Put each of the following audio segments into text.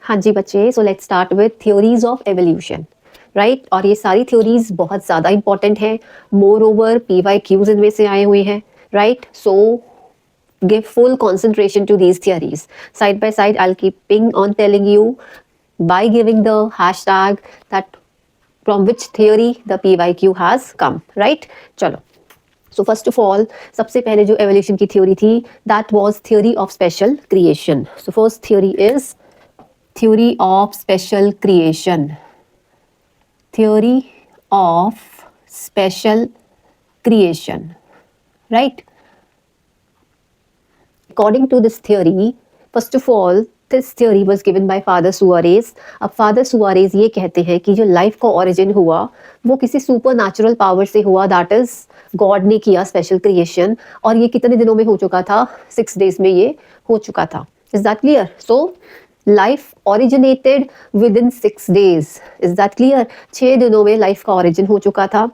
हाँ जी बच्चे, so let's start with theories of evolution, right. और ये सारी थ्योरीज बहुत ज़्यादा इंपॉर्टेंट है, मोर ओवर PYQs इनमें से आए हुए हैं, right. So give full concentration to these theories. Side by side, I'll keeping on telling you by giving the hashtag that from which theory the PYQ has come, right? चलो, so first of all, सबसे पहले जो evolution की theory थी, that was theory of special creation. So first theory is theory of special creation. Theory of special creation, right? According to this theory, first of all, this theory was given by Father Suarez. अब Father Suarez ये कहते हैं कि जो life का origin हुआ वो किसी सुपर नेचुरल पावर से हुआ, दैट इज गॉड ने किया स्पेशल क्रिएशन। और ये कितने दिनों में हो चुका था? 6 days में ये हो चुका था। Is that clear? So life originated within 6 days। Is that clear? 6 दिनों में लाइफ का ओरिजिन हो चुका था।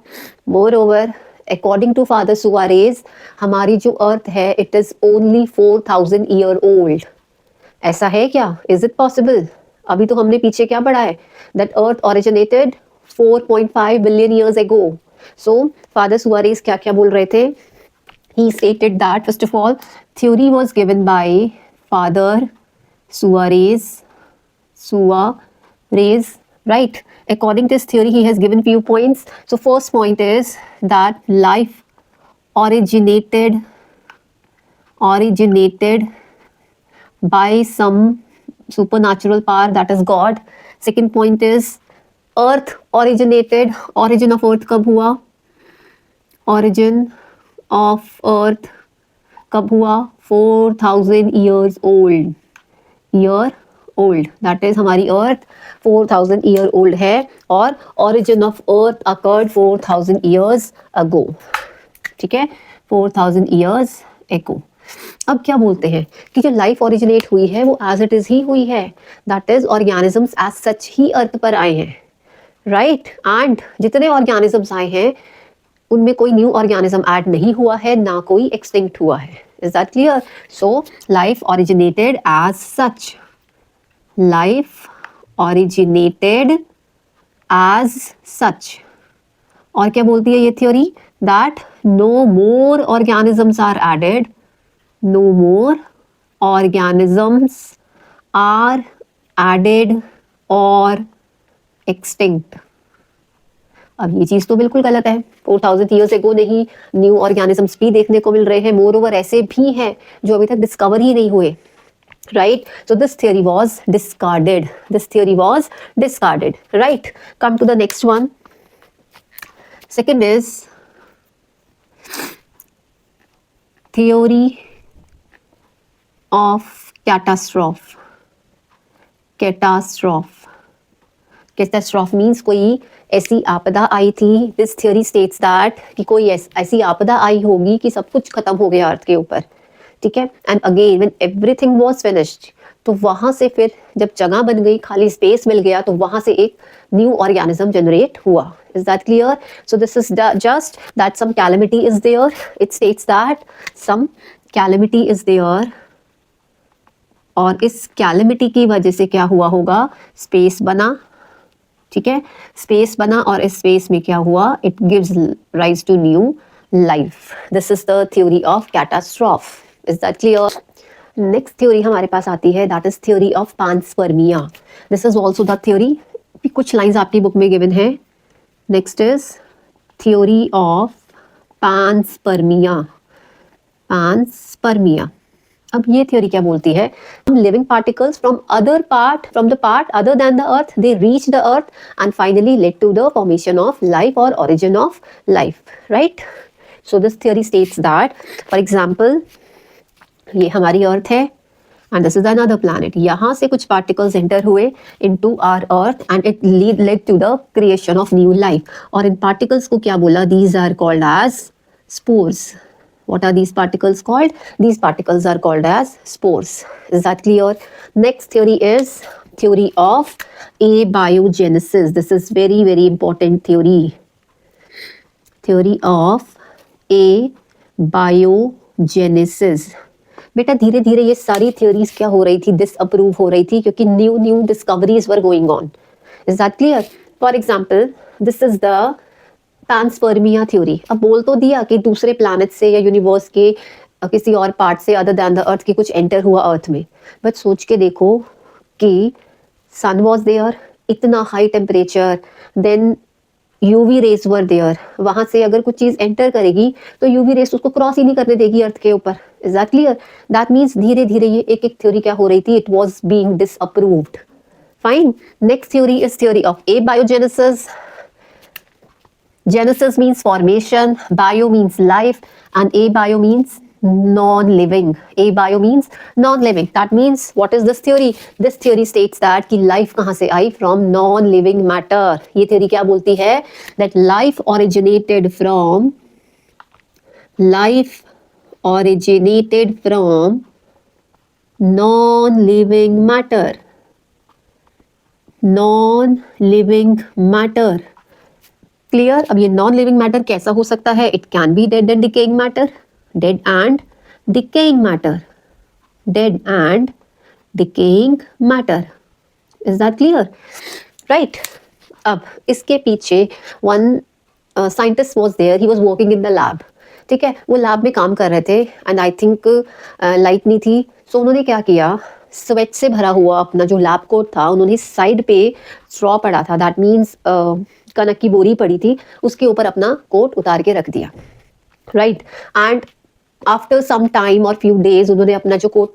Moreover, according to father Suarez, हमारी जो अर्थ है it is only 4000 year old. ऐसा है क्या? Is it possible? अभी तो हमने पीछे क्या पढ़ा है, that earth originated 4.5 billion years ago. So father Suarez क्या क्या बोल रहे थे? ही stated that first of all theory was given bye father Suarez, right? According to this theory, he has given few points. So first point is that life originated by some supernatural power, that is God. Second point is earth originated. Origin of earth कब हुआ? Origin of earth कब हुआ? 4000 years old. That is हमारी अर्थ 4000 year old है और origin of earth occurred 4000 years ago. ठीक है, 4000 years ago. अब क्या बोलते हैं कि जो लाइफ ओरिजिनेट हुई है वो एज इट इज ही हुई है, that is organisms as such ही अर्थ पर आए हैं, राइट। एंड जितने ऑर्गेनिजम्स आए हैं उनमें कोई न्यू ऑर्गेनिज्म ऐड नहीं हुआ है, ना कोई एक्सटिंक्ट हुआ है। Is that clear? So life originated as such, life originated as such। और क्या बोलती है ये theory? That no more organisms are added, no more organisms are added और एक्सटिंक्ट। अब ये चीज तो बिल्कुल गलत है। 4000 ईयर्स एगो नहीं, न्यू ऑर्गेनिजम्स भी देखने को मिल रहे हैं, मोर ओवर ऐसे भी हैं जो अभी तक डिस्कवर ही नहीं हुए, right? So this theory was discarded. Right? Come to the next one. Second is theory of catastrophe means कोई ऐसी आपदा आई थी। This theory states that कि कोई ऐसी आपदा आई होगी कि सब कुछ खत्म हो गया अर्थ के ऊपर, ठीक है। And again when everything was finished, तो वहां से फिर जब जगह बन गई, खाली स्पेस मिल गया, तो वहां से एक न्यू ऑर्गेनिज्म जनरेट हुआ। Is that clear? So this is just that some calamity is there. It states that some calamity is there, और इस कैलेमिटी की वजह से क्या हुआ होगा? स्पेस बना, ठीक है, स्पेस बना, और इस स्पेस में क्या हुआ? It gives rise to new life. This is the theory of catastrophe. Is that clear? Next theory हमारे पास आती है, that is theory of panspermia. This is also the theory, कुछ lines आपकी बुक में given है। Next is theory of panspermia. अब ये theory क्या बोलती है? Living particles from the part other than the earth, they reach the earth and finally led to the formation of life or origin of life, right? So this theory states that, for example, ये हमारी earth है and this is another planet. यहाँ से कुछ particles enter हुए into our earth and it led to the creation of new life. और इन particles को क्या बोला? These are called as spores. What are these particles called? These particles are called as spores. Is that clear? Next theory is theory of abiogenesis. This is very very important theory. Theory of abiogenesis. बेटा धीरे धीरे ये सारी theories क्या हो रही थी, disapprove हो रही थी, क्योंकि new new discoveries were going on. Is that clear? For example, this is the panspermia theory. अब बोल तो दिया कि दूसरे प्लैनेट से या यूनिवर्स के किसी और पार्ट से अदर दैन द अर्थ के कुछ एंटर हुआ अर्थ में. बट सोच के देखो कि सन वॉज देयर, इतना high temperature, then UV rays were there. वहां से अगर कुछ चीज एंटर करेगी तो यूवी रेस उसको क्रॉस ही नहीं करने देगी अर्थ के ऊपर. Is that clear? That means धीरे धीरे ये एक एक थ्योरी क्या हो रही थी, it was being disapproved. Fine. Next theory is theory of abiogenesis. Genesis means formation, bio means life, and abio means non-living. Abio means non-living. That means what is this theory? This theory states that कि life कहाँ से आई? From non-living matter. ये theory क्या बोलती है? That life originated from non-living matter. Non-living matter. Clear? अब ये non living matter कैसा हो सकता है? It can be dead and decaying matter. Dead and decaying matter. Dead and decaying matter. Is that clear? Right. अब इसके पीछे one scientist was there, he was working in the lab. ठीक है, वो लैब में काम कर रहे थे एंड आई थिंक लाइट नहीं थी. सो उन्होंने क्या किया, स्वेट से भरा हुआ अपना जो लैब कोट था, उन्होंने साइड पे स्ट्रॉ पड़ा था, दैट मीन्स कनक की बोरी पड़ी थी, उसके ऊपर अपना कोट उतार के रख दिया. Right. And after some time और फ्यू डेज उन्होंने अपना जो कोट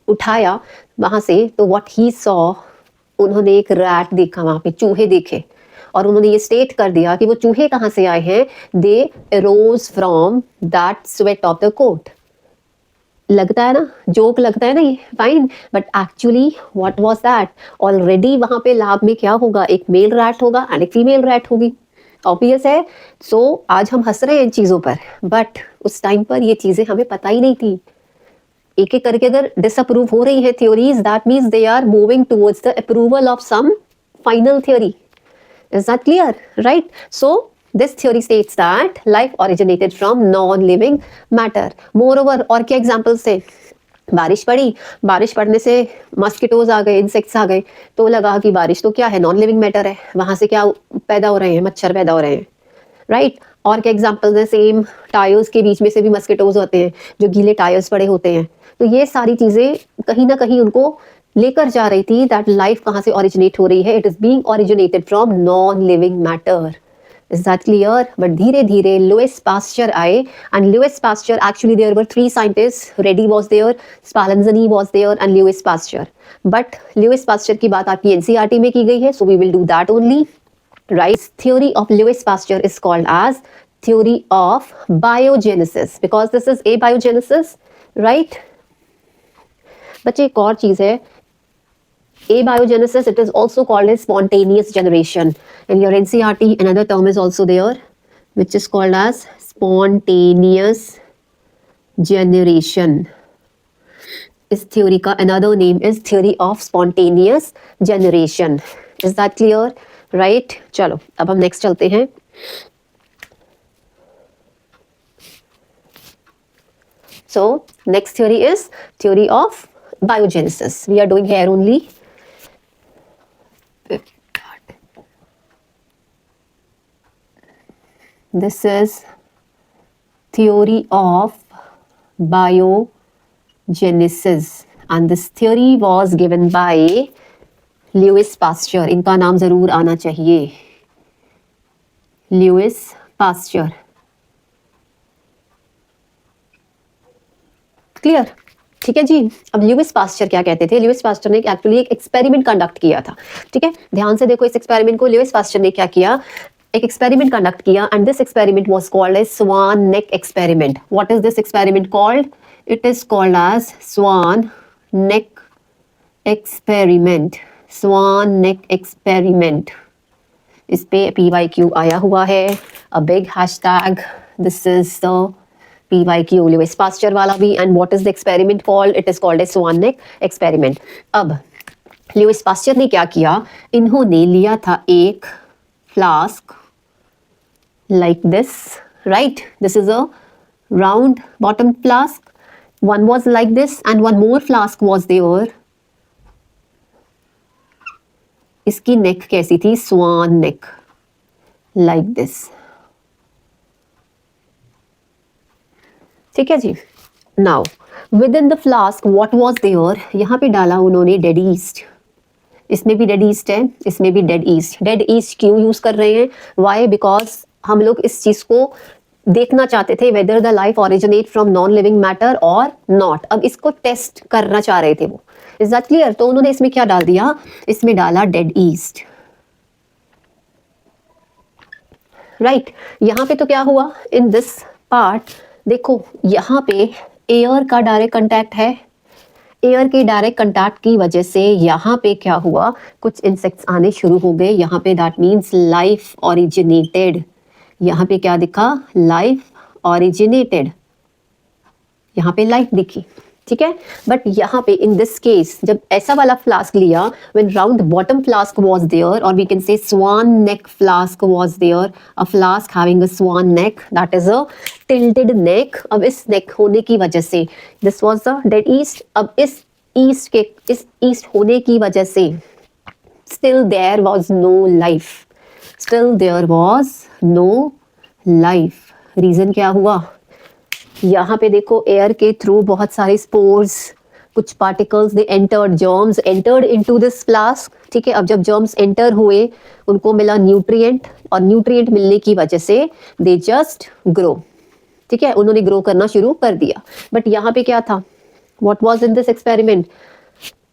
उठाया वहां से, तो व्हाट ही सॉ, उन्होंने एक रैट देखा, वहां पे चूहे देखे, और उन्होंने ये स्टेट कर दिया कि वो चूहे कहाँ से आए हैं, they arose from that sweat of the coat. लगता है ना, जोक लगता है ना ये, fine. But actually what was that? Already वहां पे लैब में क्या होगा, एक मेल रैट होगा एंड एक फीमेल रैट होगी. ऑब्वियस है. सो आज हम हंस रहे हैं इन चीजों पर, बट उस टाइम पर ये चीजें हमें पता ही नहीं थी. एक एक करके अगर डिसअप्रूव हो रही है theories, that means they are moving towards the approval of some final theory. Is that clear? Right? So this theory states that life originated from non-living matter. Moreover, और क्या examples थे? बारिश पड़ी, बारिश पड़ने से मस्किटोज आ गए, इंसेक्ट्स आ गए, तो लगा कि बारिश तो क्या है, नॉन लिविंग मैटर है, वहां से क्या पैदा हो रहे हैं, मच्छर पैदा हो रहे हैं. राइट. और क्या एग्जाम्पल्स हैं? सेम टायर्स के बीच में से भी मस्किटोज होते हैं, जो गीले टायर्स पड़े होते हैं. तो ये सारी चीजें कहीं ना कहीं उनको लेकर जा रही थी दैट लाइफ कहाँ से ओरिजिनेट हो रही है, it is being originated from non living matter. Is that clear? But धीरे धीरे लुइस पास्चर आए, and Louis Pasteur, actually there were 3 scientist, Redi was there, Spallanzani was there and Louis Pasteur. But Louis Pasteur की बात आपकी NCERT में की गई है, so we will do that only. Right? Theory of Lewis Pasteur is called as theory of biogenesis because this is abiogenesis, right? बच्चे एक और चीज है, abiogenesis, it is also called as spontaneous generation. In your NCERT, another term is also there, which is called as spontaneous generation. इस theory का another name is theory of spontaneous generation. Is that clear? Right. चलो अब हम next चलते हैं. So next theory is theory of biogenesis. We are doing here only. This is theory of biogenesis and this theory was given by Louis Pasteur. इनका नाम जरूर आना चाहिए, ल्यूइस पास्चर. क्लियर? ठीक है जी. अब ल्यूइस पास्चर क्या कहते थे? ल्यूइस पास्चर ने एक्चुअली एक एक्सपेरिमेंट कंडक्ट किया था. ठीक है, ध्यान से देखो इस एक्सपेरिमेंट को. ल्यूइस पास्चर ने क्या किया, एक एक्सपेरिमेंट कंडक्ट किया, and this experiment was called as swan neck experiment. What is this experiment called? It is called as swan neck experiment. Swan neck experiment. इस पे PYQ आया हुआ है, a big hashtag. This is the PYQ, Louis Pasteur वाला भी. And what is the experiment called? It is called a swan neck experiment. अब Louis Pasteur ने क्या किया, इन्होंने लिया था एक flask like this. Right. This is a round bottom flask, One was like this and one more flask was there. इसकी neck कैसी थी? Swan neck, like this. ठीक है जी. Now within the flask what was there? यहाँ पे डाला उन्होंने dead yeast. इसमें भी डेड ईस्ट है, इसमें भी डेड ईस्ट. डेड ईस्ट क्यों यूज कर रहे हैं? वाई? बिकॉज हम लोग इस चीज को देखना चाहते थे whether the life originate from non living matter और नॉट. अब इसको टेस्ट करना चाह रहे थे वो. Is that clear? तो उन्होंने इसमें क्या डाल दिया? इसमें डाला डेड ईस्ट. राइट. यहाँ पे तो क्या हुआ? इन दिस पार्ट देखो, यहाँ पे एयर का डायरेक्ट कंटैक्ट है. एयर के डायरेक्ट कंटैक्ट की वजह से यहाँ पे क्या हुआ? कुछ इंसेक्ट्स आने शुरू हो गए यहाँ पे. That means life originated. यहाँ पे क्या दिखा? Life originated. यहाँ पे लाइफ दिखी. ठीक है. बट यहाँ पे इन दिस केस जब ऐसा वाला फ्लास्क लिया, when round bottom flask was there और we can say swan neck flask was there, a flask having a swan neck, that is a tilted neck. अब इस नेक होने की वजह से this was the dead yeast. अब इस yeast होने की वजह से still there was no life. Still there was no life. Reason क्या हुआ? यहाँ पे देखो, एयर के थ्रू बहुत सारे स्पोर्स, कुछ particles, they entered, germs entered into this flask. ठीक है. अब जब जर्म्स एंटर हुए, उनको मिला न्यूट्रिएंट और न्यूट्रिएंट मिलने की वजह से दे जस्ट ग्रो. ठीक है. उन्होंने ग्रो करना शुरू कर दिया. बट यहाँ पे क्या था? What was in this experiment?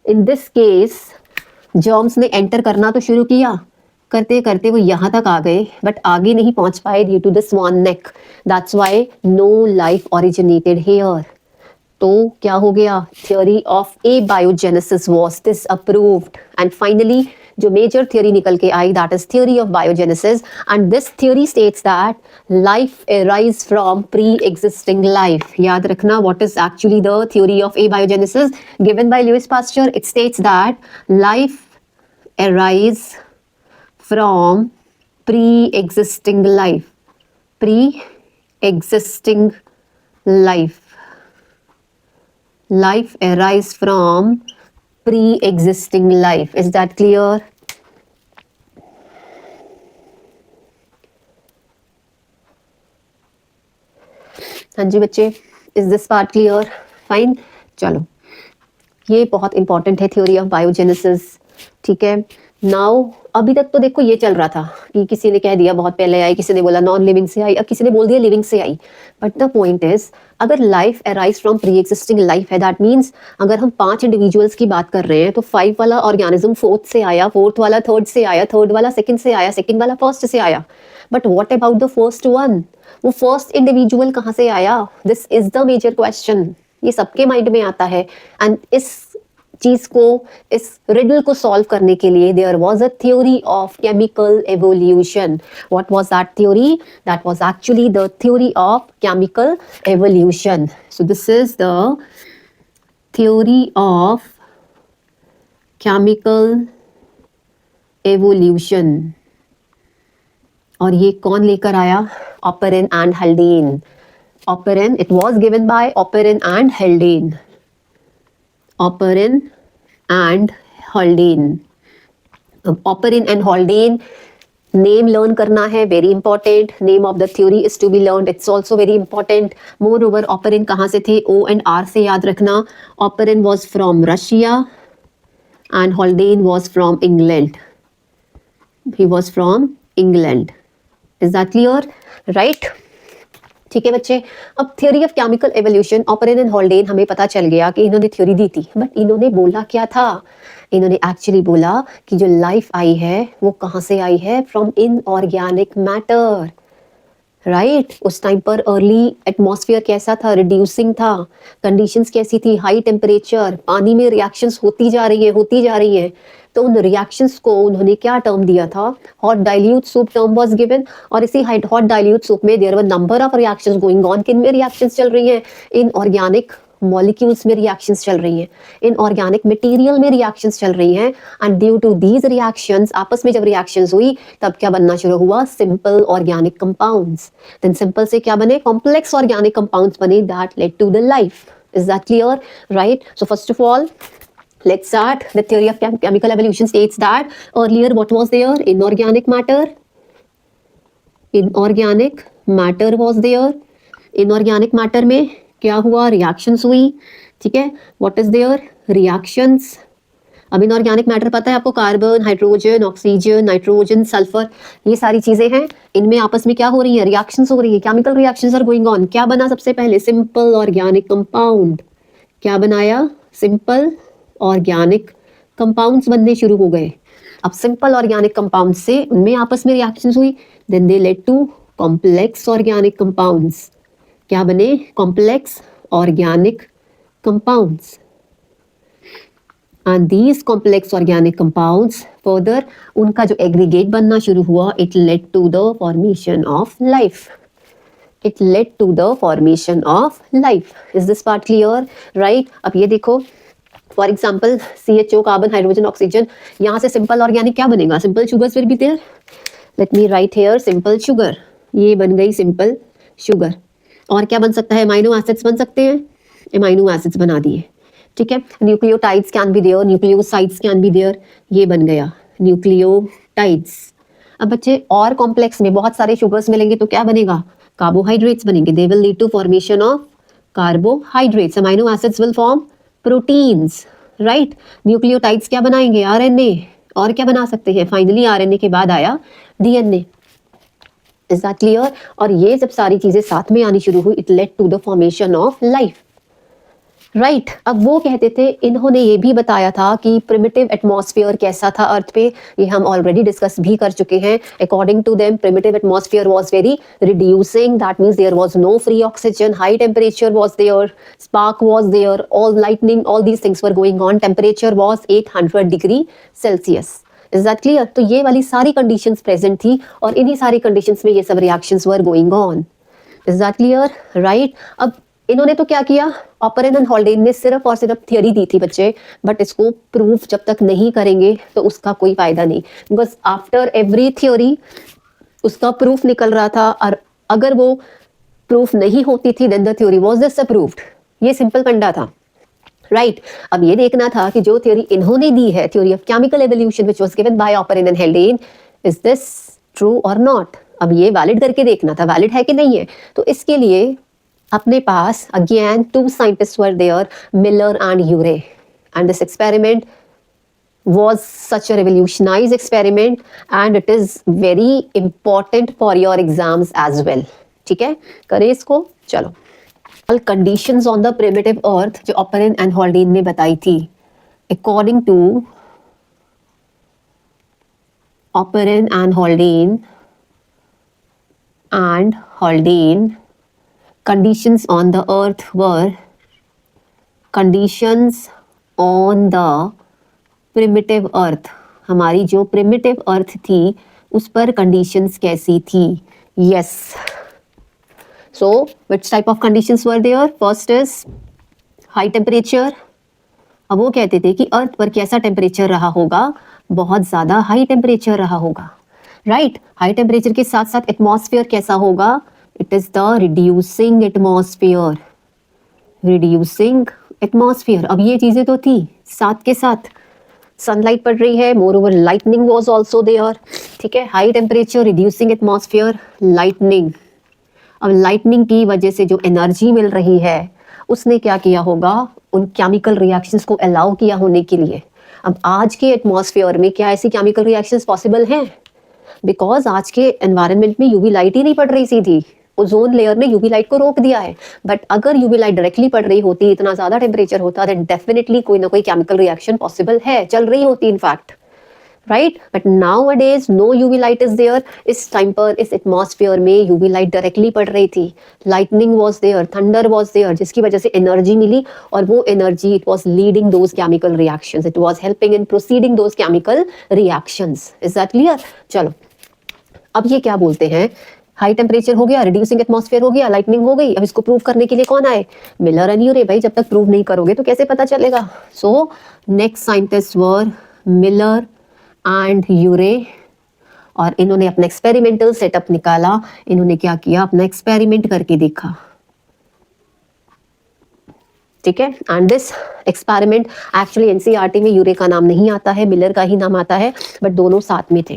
In this case germs ने एंटर करना तो शुरू किया, करते करते वो यहाँ तक आ गए, बट आगे नहीं पहुंच पाए due to the swan neck. That's why no life originated here. तो क्या हो गया? Theory of A biogenesis was disapproved. And finally जो मेजर थ्योरी निकल के आई, that is theory of biogenesis. And this theory states that life arise from pre existing life. याद रखना, what is actually the theory of A biogenesis given by Louis Pasteur? It states that life arise from pre-existing life. Pre-existing life. Life arise from pre-existing life. Is that clear? हाँ जी बच्चे, is this part clear? Fine. चलो, ये बहुत important है theory of biogenesis. ठीक है. Now अभी तक तो देखो ये चल रहा था कि किसी ने कह दिया बहुत पहले आई, किसी ने बोला नॉन लिविंग से आई, अब किसी ने बोल दिया लिविंग से आई. बट द पॉइंट इज, अगर life arise from pre existing life है, दैट मीन्स अगर हम 5 इंडिविजुअल्स की बात कर रहे हैं तो 5 वाला ऑर्गेनिज्म 4th से आया, 4th वाला 3rd से आया, 3rd वाला 2nd से आया, 2nd वाला 1st से आया. But what about the first one? वो फर्स्ट इंडिविजुअल कहाँ से आया? This is the major question. ये सबके माइंड में आता है. एंड इस चीज को, इस रिडल को सॉल्व करने के लिए there was a theory of chemical evolution. What was that theory? That was actually the theory of chemical evolution. So this is the theory of chemical evolution. और ये कौन लेकर आया? Oparin and Haldane. Oparin, it was given by Oparin and Haldane. Oparin and Haldane. Oparin and Haldane name learn करना है, very important. Name of the theory is to be learned. It's also very important. Moreover, Oparin कहाँ से थे? O and R से याद रखना. Oparin was from Russia and Haldane was from England. He was from England. Is that clear? Right? ठीक है बच्चे. अब theory of chemical evolution, Oparin and Haldane, हमें पता चल गया कि इन्होंने थ्योरी दी थी. बट इन्होंने बोला क्या था? इन्होंने एक्चुअली बोला कि जो लाइफ आई है वो कहाँ से आई है? From inorganic matter. राइट. उस टाइम पर अर्ली एटमॉस्फेयर कैसा था? रिड्यूसिंग था. कंडीशंस कैसी थी? High temperature. पानी में रिएक्शंस होती जा रही है. तो उन रिएक्शंस को उन्होंने क्या टर्म दिया था? Hot dilute soup term was given. और इसी हॉट डाइल्यूट सूप में there were number of reactions going on. किन में रिएक्शंस चल रही हैं? इन ऑर्गेनिक मॉलिक्यूल्स में रिएक्शंस चल रही हैं, इन ऑर्गेनिक मटेरियल में रिएक्शंस चल रही हैं. And due to these reactions, आपस में जब रिएक्शंस हुई तब क्या बनना शुरू हुआ? Simple organic compounds. Then simple से क्या बने? कॉम्प्लेक्स ऑर्गेनिक कंपाउंड्स बने. That led to the life. Is that clear? Right? So first of all, let's start. The theory of chemical evolution states that earlier what was there? Inorganic matter. Inorganic matter was there. Inorganic matter में क्या हुआ? Reactions हुई. ठीक है? What is there? Reactions. अब inorganic matter पता है आपको, carbon, hydrogen, oxygen, nitrogen, sulphur, ये सारी चीजें हैं. इनमें आपस में क्या हो रही है? रिएक्शंस हो रही है. Chemical reactions are going on. क्या बना सबसे पहले? Simple organic compound. क्या बनाया? सिंपल ऑर्गेनिक कंपाउंड्स बनने शुरू हो गए. अब सिंपल ऑर्गेनिक कंपाउंड से उनमें आपस में रिएक्शंस हुई. Then they led to complex organic compounds. क्या बने? Complex organic compounds. And these complex organic compounds further उनका जो aggregate बनना शुरू हुआ, it led to the formation of life. It led to the formation of life. Is this part clear? Right? अब ये देखो, for example CHO, carbon, hydrogen, oxygen, यहाँ से simple organic क्या बनेगा? Simple sugars will be there. Let me write here simple sugar. ये बन गई simple sugar. और क्या बन सकता है? अमाइनो एसिड्स बन सकते हैं. अमाइनो एसिड्स बना दिए. ठीक है. Nucleotides can be there, nucleosides can be there. ये बन गया न्यूक्लियोटाइड्स. अब बच्चे और कॉम्प्लेक्स में बहुत सारे शुगर्स मिलेंगे तो क्या बनेगा? कार्बोहाइड्रेट्स बनेंगे. They will lead to formation of carbohydrates. Amino acids will form proteins. Right? Nucleotides क्या बनाएंगे? आरएनए. और क्या बना सकते हैं? फाइनली आरएनए के बाद आया डीएनए. Is that clear? और ये जब सारी चीजें साथ में आनी शुरू हुई, it led to the formation of life. Right. अब वो कहते थे, इन्होंने ये भी बताया था कि प्रिमिटिव एटमॉस्फेयर कैसा था अर्थ पे. ये हम ऑलरेडी डिस्कस भी कर चुके हैं. According to them primitive atmosphere was very reducing. That means there was no free oxygen, high temperature was there, spark was there, all lightning, all these things were going on. Temperature was 800 degree Celsius. Is that clear? तो ये वाली सारी conditions present थी और इन्हीं सारी conditions में ये सब reactions were going on. Is that clear? Right. अब इन्होंने तो क्या किया? ऑपरेन एंड हॉल्डेन ने सिर्फ और सिर्फ थियोरी दी थी बच्चे, बट इसको प्रूफ जब तक नहीं करेंगे तो उसका कोई फायदा नहीं. बस आफ्टर एवरी थ्योरी उसका प्रूफ निकल रहा था, और अगर वो प्रूफ नहीं होती थी then the theory was disapproved. ये सिंपल फंडा था. राइट. अब ये देखना था कि जो थ्योरी इन्होंने दी है, theory of chemical evolution which was given by Oparin and Haldane, is this true और नॉट? अब ये वैलिड करके देखना था, वैलिड है कि नहीं है. तो इसके लिए अपने पास again two scientists were there, Miller and Urey. And this experiment was such a revolutionized experiment and it is very important for your exams as well. ठीक है, करें इसको. चलो, all conditions on the primitive earth जो Oparin and Haldane ने बताई थी, according to Oparin and Haldane conditions on the earth were, conditions on the primitive earth, हमारी जो primitive earth थी उस पर conditions कैसी थी? Yes. So which type of conditions were there? First is high temperature. अब वो कहते थे कि अर्थ पर कैसा टेम्परेचर रहा होगा? बहुत ज़्यादा हाई टेम्परेचर रहा होगा. राइट. हाई टेम्परेचर के साथ साथ एटमॉस्फेयर कैसा होगा? It is the reducing atmosphere. Reducing atmosphere. अब ये चीजें तो थी, साथ के साथ सनलाइट पड़ रही है. मोर lightning was also there. ठीक है. High temperature, reducing atmosphere, lightning. अब लाइटनिंग की वजह से जो एनर्जी मिल रही है उसने क्या किया होगा? उन केमिकल रिएक्शंस को अलाउ किया होने के लिए. अब आज के एटमॉस्फेयर में क्या ऐसी केमिकल रिएक्शंस पॉसिबल हैं? बिकॉज आज के एनवायरनमेंट में यूवी लाइट ही नहीं पड़ रही सीधी. ओजोन लेयर ने यूवी लाइट को रोक दिया है. बट अगर यूवी लाइट डायरेक्टली पड़ रही होती, इतना ज्यादा टेम्परेचर होता, देन डेफिनेटली कोई ना कोई केमिकल रिएक्शन पॉसिबल है, चल रही होती in fact. Right. But nowadays no UV light is there. इस टाइम पर इस एटमॉस्फेयर में यूवी लाइट डायरेक्टली पड़ रही थी. Lightning was there, thunder was there, जिसकी वजह से एनर्जी मिली, और वो energy it was leading those chemical reactions, it was helping in proceeding those chemical reactions. Is that clear? चलो, अब ये क्या बोलते हैं? हाई टेम्परेचर हो गया, रिड्यूसिंग एटमॉस्फेयर हो गया, लाइटनिंग हो गई. अब इसको प्रूव करने के लिए कौन आए? मिलर एंड यूरे. भाई जब तक प्रूव नहीं करोगे तो कैसे पता चलेगा? So next scientists were Miller and Urey, और इन्होंने अपना एक्सपेरिमेंटल सेटअप निकाला. इन्होंने क्या किया? अपना एक्सपेरिमेंट करके देखा. ठीक है। And this experiment actually NCERT में यूरे का नाम नहीं आता है, मिलर का ही नाम आता है, बट दोनों साथ में थे,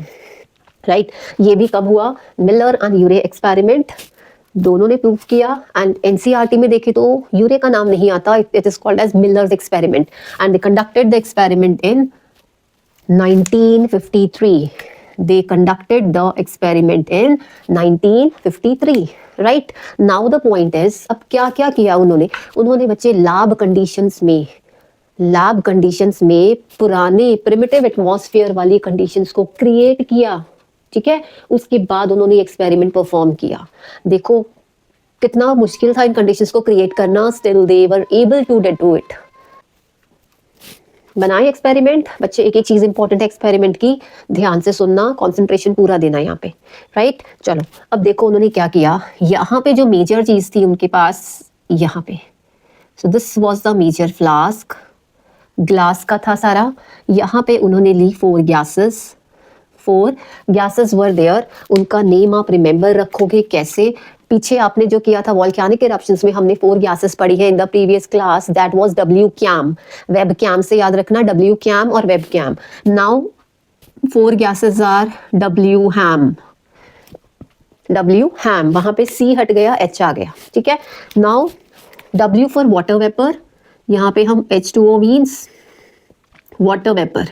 राइट। ये भी कब हुआ? मिलर एंड यूरे एक्सपेरिमेंट, दोनों ने प्रूव किया। एंड एनसीईआरटी में देखे तो यूरे का नाम नहीं आता, it is called as Miller's experiment and they conducted the experiment in 1953. They conducted the experiment in 1953, right? Now the point is, अब क्या क्या किया उन्होंने? उन्होंने बच्चे लैब कंडीशंस में पुराने प्रिमिटिव एटमॉस्फेयर वाली कंडीशंस को क्रिएट किया, ठीक है। उसके बाद उन्होंने एक्सपेरिमेंट परफॉर्म किया। देखो कितना मुश्किल था इन कंडीशंस को क्रिएट करना, still they were able to do it. बनाए एक्सपेरिमेंट, बच्चे एक एक चीज इंपॉर्टेंट है एक्सपेरिमेंट की, ध्यान से सुनना, कंसंट्रेशन पूरा देना यहाँ पे, राइट। चलो अब देखो उन्होंने क्या किया। यहाँ पे जो मेजर चीज थी उनके पास, यहाँ पे, so this was the major flask, glass का था सारा। यहाँ पे उन्होंने ली 4 गैसेस वर देयर। उनका नेम आप रिमेंबर रखोगे कैसे? पीछे आपने जो किया था वॉल्केनिक इरप्शंस में, हमने 4 गैसेस पढ़ी है in the previous class, that was W cam, web cam से याद रखना, डब्ल्यू कैम और web cam. Now 4 gases are W ham, वहां पे सी हट गया, एच आ गया, ठीक है। Now W for water vapour, यहाँ पे हम H2O मीन्स वाटर वेपर,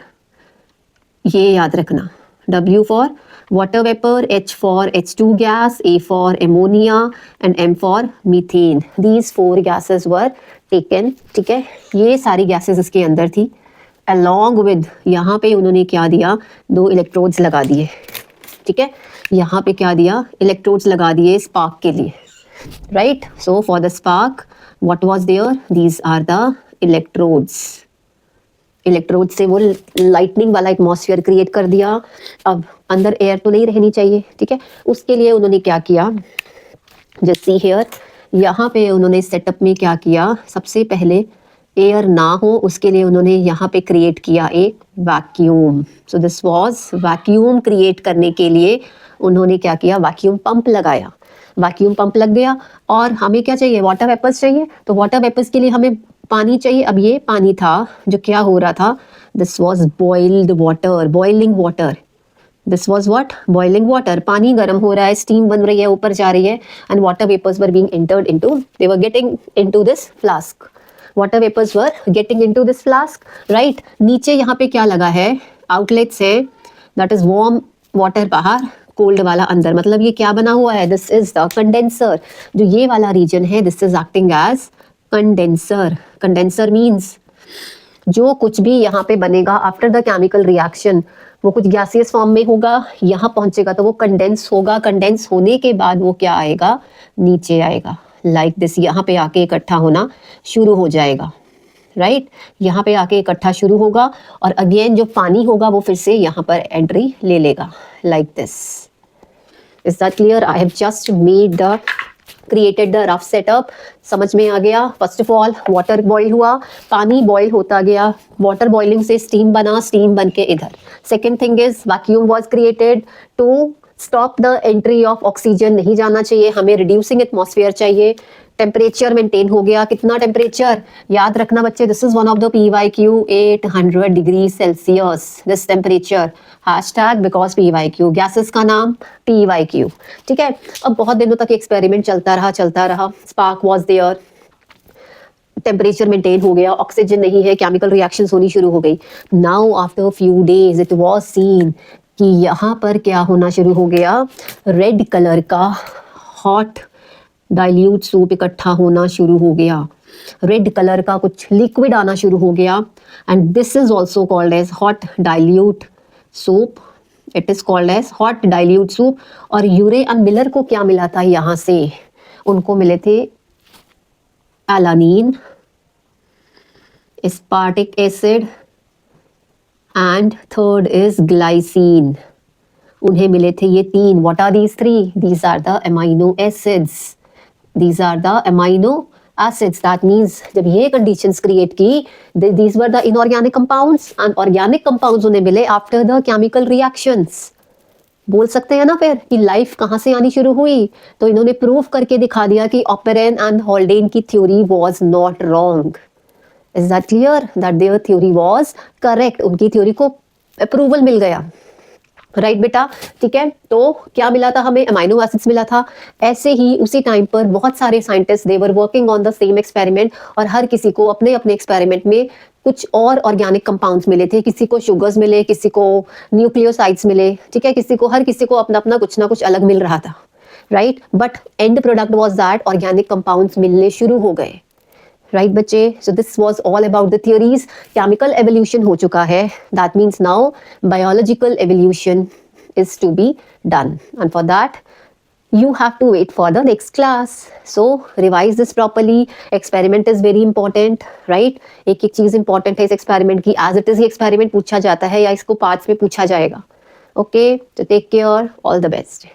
ये याद रखना, W for water vapor, H for H2 gas, A for ammonia and M for methane. These 4 gases were taken, ठीक है। ये सारी gases इसके अंदर थी। Along with यहाँ पे उन्होंने क्या दिया? 2 इलेक्ट्रोड्स लगा दिए, ठीक है। यहाँ पे क्या दिया? इलेक्ट्रोड्स लगा दिए स्पार्क के लिए, right. So for the spark what was there? These are the electrodes. Electrode से वो लाइटनिंग वाला एटमॉस्फेयर क्रिएट कर दिया। अब अंदर एयर तो नहीं रहनी चाहिए, ठीक है। उसके लिए उन्होंने क्या किया? जस्ट सी हियर, यहाँ पे उन्होंने सेटअप में क्या किया? सबसे पहले एयर ना हो उसके लिए उन्होंने यहाँ पे क्रिएट किया एक vacuum. So this was vacuum create करने के लिए उन्होंने क्या किया? वैक्यूम पंप लगाया। वैक्यूम पंप लग गया और हमें क्या चाहिए? वाटर वेपर्स चाहिए। तो वाटर वेपर्स के लिए हमें पानी चाहिए। अब ये पानी था जो क्या हो रहा था? This was boiled water, boiling water. This was what? Boiling water. पानी गर्म हो रहा है, स्टीम बन रही है, ऊपर जा रही है, and water vapours were being entered into, they were getting into this flask. Water vapours were getting into this flask, right. नीचे यहाँ पे क्या लगा है? आउटलेट्स है, दैट इज वार्म वाटर बाहर, कोल्ड वाला अंदर। मतलब ये क्या बना हुआ है? This is the condenser. जो ये वाला रीजन है, this is acting as condenser. Condenser means जो कुछ भी यहाँ पे बनेगा आफ्टर द केमिकल रिएक्शन, वो कुछ गैसियस फॉर्म में होगा, यहाँ पहुंचेगा तो वो कंडेंस होगा। कंडेंस होने के बाद वो क्या आएगा? नीचे आएगा, लाइक दिस, यहाँ पे आके इकट्ठा होना शुरू हो जाएगा, राइट। यहाँ पे आके इकट्ठा शुरू होगा और अगेन जो पानी होगा वो फिर से यहाँ पर एंट्री ले लेगा, like this. Is that clear? I have just made the created the rough setup. समझ में आ गया? First of all water boil हुआ, पानी बॉईल होता गया, वाटर बॉइलिंग से स्टीम बना, स्टीम बन के इधर। Second thing is vacuum was created to stop the entry of oxygen, नहीं जाना चाहिए, हमें रिड्यूसिंग एटमॉस्फेयर चाहिए। टेम्परेचर मेंटेन हो गया। कितना टेम्परेचर? याद रखना बच्चे, this is one of the PYQ 800 degree Celsius, this temperature, hashtag because PYQ, gases का नाम PYQ, ठीक है। अब बहुत दिनों तक एक्सपेरिमेंट चलता रहा। Spark was there, temperature maintain हो गया, ऑक्सीजन नहीं है, केमिकल रिएक्शंस होनी शुरू हो गई। Now after few days it was scene कि यहाँ पर क्या होना शुरू हो गया? रेड कलर का हॉट डाइल्यूट सोप इकट्ठा होना शुरू हो गया। रेड कलर का कुछ लिक्विड आना शुरू हो गया, and this is also called as hot dilute soap. It is called as hot dilute soap. और यूरे एंड मिलर को क्या मिला था यहाँ से? उनको मिले थे alanine, aspartic acid and third is glycine. उन्हें मिले थे ये 3। What are these 3? These are the amino acids. These are the amino acids. That means जब ये conditions create की, these were the inorganic compounds, and organic compounds उन्हें मिले after the chemical reactions. बोल सकते हैं ना फिर कि लाइफ कहाँ से आनी शुरू हुई, तो इन्होंने प्रूव करके दिखा दिया कि ऑपेरेन एंड हॉल्डेन की theory was not wrong. Is that clear that their theory was correct, उनकी थ्योरी को अप्रूवल मिल गया। राइट बेटा, ठीक है। तो क्या मिला था हमें, अमाइनो एसिड्स मिला था। ऐसे ही उसी टाइम पर बहुत सारे scientist they were working on the same experiment, और हर किसी को अपने अपने एक्सपेरिमेंट में कुछ और ऑर्गेनिक कंपाउंड्स मिले थे। किसी को शुगर्स मिले, किसी को न्यूक्लियोसाइड्स मिले, ठीक है, हर किसी को अपना अपना कुछ ना कुछ अलग मिल रहा था। Right, but and product was that organic compounds मिलने शुरू हो गए। राइट बच्चे, सो this was all about the theories. Chemical evolution हो चुका है, that means now biological evolution is to be done, and for that you have to wait for the next class. So revise this properly. Experiment is very important, right? एक एक चीज important है इस experiment की, as it is ये experiment पूछा जाता है या इसको parts में पूछा जाएगा। Okay, so take care, all the best.